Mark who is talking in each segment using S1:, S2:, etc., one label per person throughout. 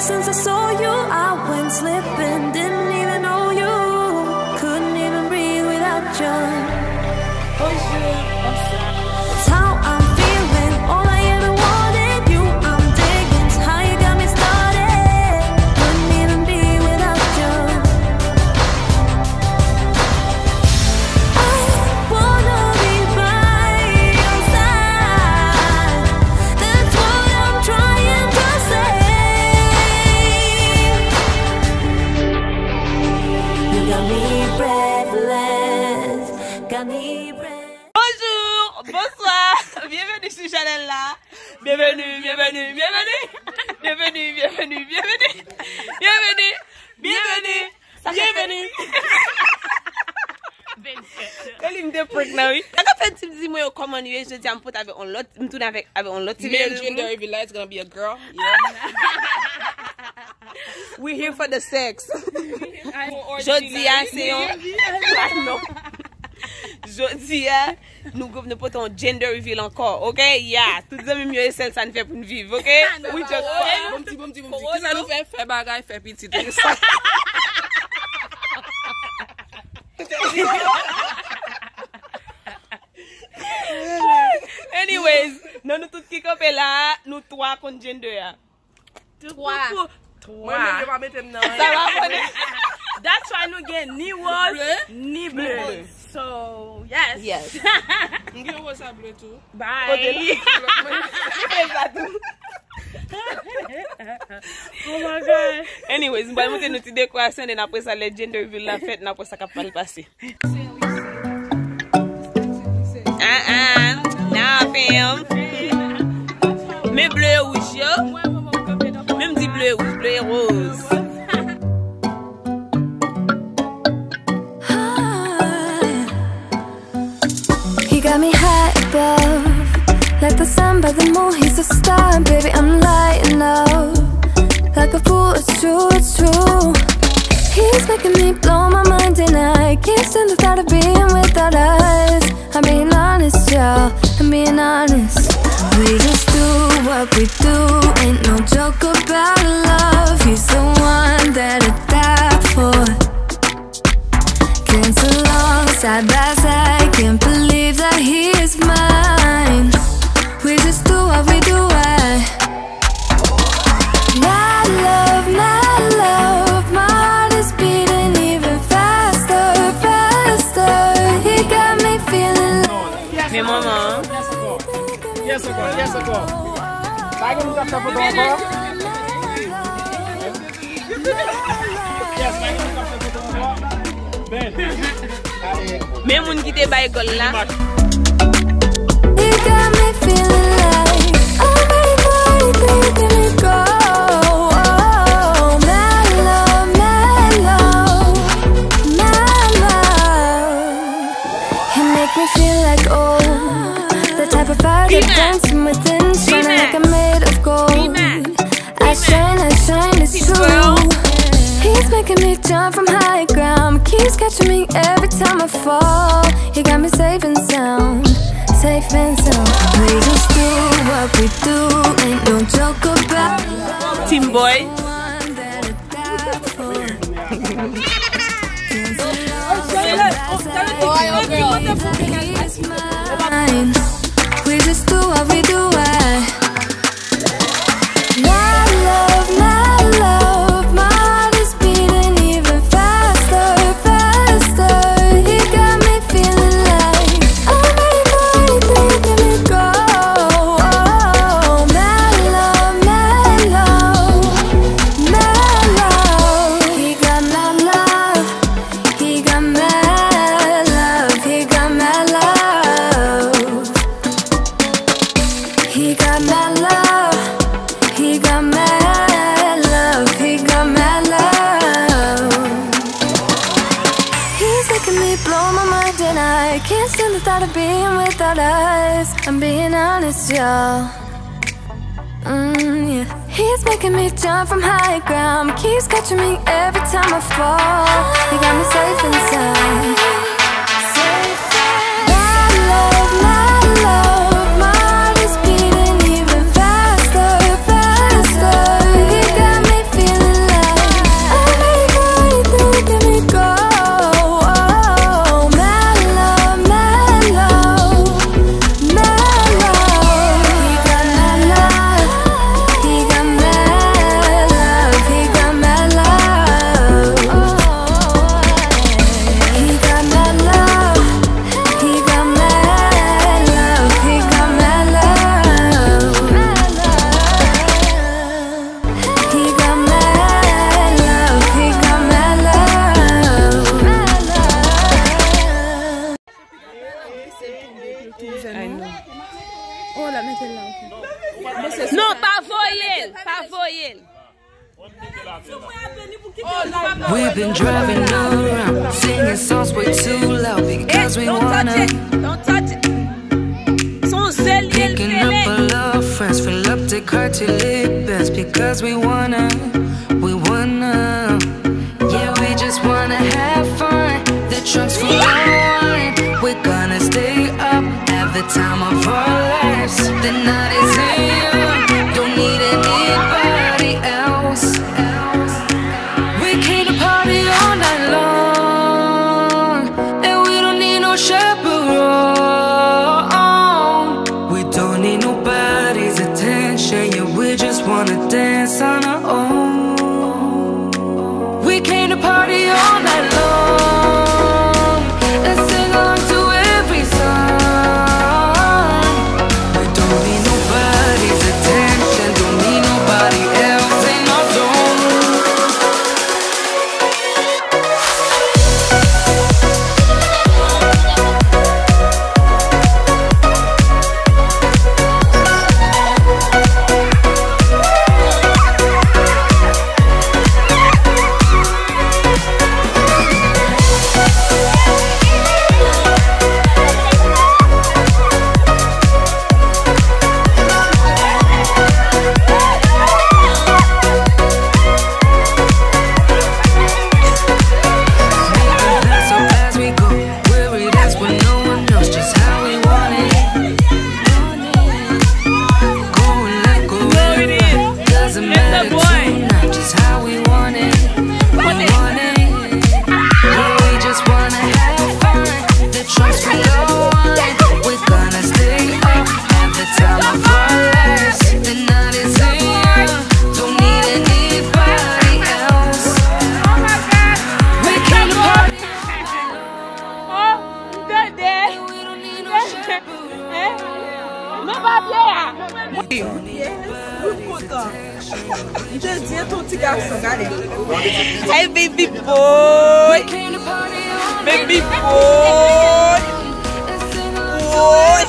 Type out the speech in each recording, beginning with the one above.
S1: since I saw you. I went slipping, didn't even know you. Couldn't even breathe without you. That's how I'm feeling, all I ever wanted. You, I'm digging, how you got me started. Couldn't even be without you. I wanna be by your side. That's what I'm trying to say. You got me breathless, got me breathless.
S2: Bonjour, bonsoir, bienvenue sur Chanel là. Bienvenue, bienvenue, bienvenue. Bienvenue, bienvenue, bienvenue. Bienvenue, bienvenue, bienvenue. Quand il me déprime là, oui. Quand fait tu me dis moi comment je dis à me porter avec un lot, me tourner avec un lot.
S3: Male gender reveal it's gonna be a girl.
S2: We're here for the sex. Jodi a c'est non. Jodi a nous portons un gender reveal encore, ok? Yeah, tout ça même mieux celle ça ne fait pour nous vivre, ok? We just
S3: Bon petit. Ça nous fait bagaille, fait petit.
S2: Anyways, nous tout qui camper là, nous trois contre gender.
S3: Moi même je vais mettre non.
S2: Ça va
S4: That's why nous get ni rose ni bleu. So yes.
S2: Yes.
S3: On get rose à bleu tout.
S4: Bye. Oh my God.
S2: Anyways, nous allons monter notre décoration et après ça les gender reveal la fête, après ça va passer. Non, film. Mais bleu rouge yo. Même dit bleu rouge, bleu et rose.
S1: He got me high above, like the sun by the moon, he's a star. And baby, I'm lighting up, like a fool, it's true, it's true. He's making me blow my mind and I can't stand the thought of being without us. I'm being honest, y'all, I'm being honest. We just do what we do, ain't no joke about love. He's the one that I die for. Dance along side by side, can't believe that he is mine. We just do what we do, my love, my heart is beating even faster, faster. He got me feeling like
S2: Mais maman,
S5: Yes, encore. Vai que nunca foi para agora. Yes, vai que nunca foi para agora. Bem.
S2: même moun qui te bail gol là.
S1: you got me feeling like I'm ready for anything, let me go. Oh, my love, he make me feel like the type of fire that dancing within, shining like I'm made of gold. I shine, it's true. He's making me jump from high ground, keeps catching me every time I fall. He got me safe and sound, safe and sound. We just do what we do, ain't no joke about love.
S2: Team boy.
S1: One that I die for. He's mine. We just do what we do, my love, my heart is beating even faster, faster. He got me feeling like I'm ready for anything, let me go. Oh, my love, he got my love, he got my love, he got my love. He got my love, he got my love, he got my love. He's making me blow my mind and I can't stand the thought of being without us. I'm being honest, y'all. Yeah. He's making me jump from high ground, keeps catching me every time I fall. He got me safe and sound. My love, my heart is beating even faster, faster. He got me feeling
S4: Oh, la mettez là.
S2: Non, pas voyelle. Pas voyelle.
S6: We've been driving around, singing songs way too loud because we wanna.
S2: Don't touch it.
S6: Picking up all our friends, fill up the car till it bends because we wanna. Yeah, we just wanna have fun. The trunk's full of wine. We're gonna stay up, have the time of our lives. The night is young, don't need anybody else. We came to party all night long, and we don't need no chaperone. We don't need nobody's attention, yeah, we just wanna dance on our own. We came to party all night long and sing along to every song. We don't need nobody's attention, don't need nobody else in our
S2: Hey, baby boy. Baby boy. Boy.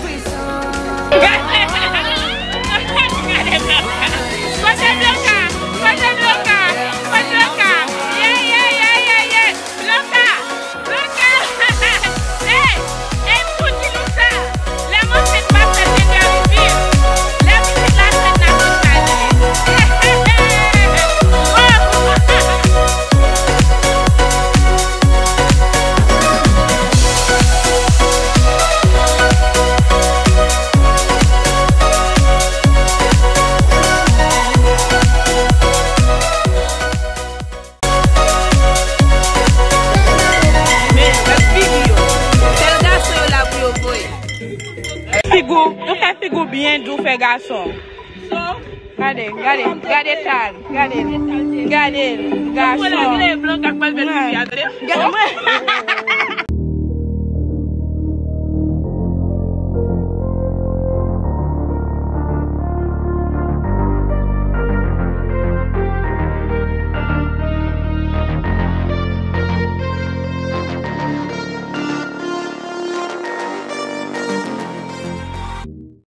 S4: Nous faisons figure bien doux, fait garçon. Regardez, garçon. Regardez.